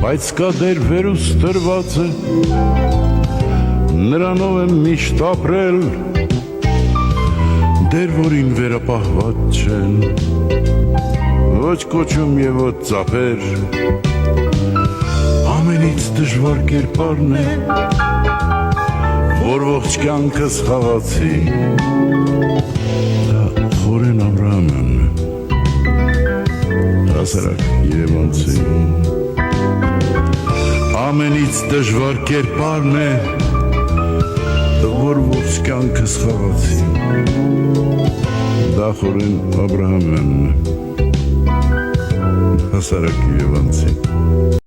Բայց կա դեր վերուս տրված է, նրանով եմ միշտ ապրել, դեր որին վերապահված չեն, ոչ կոչում և ոչ ծապեր, ամենից դժվար կերպարն է, որ ողջ կյանքս խաղացի, դա Խորեն Աբրահամյանն է, հասարակ երևանցի, ամենից դժվար կերպարն է, որ ողջ կյանքս խաղացի, դա Խորեն Աբրահամյանն է, հասարակ երևանցի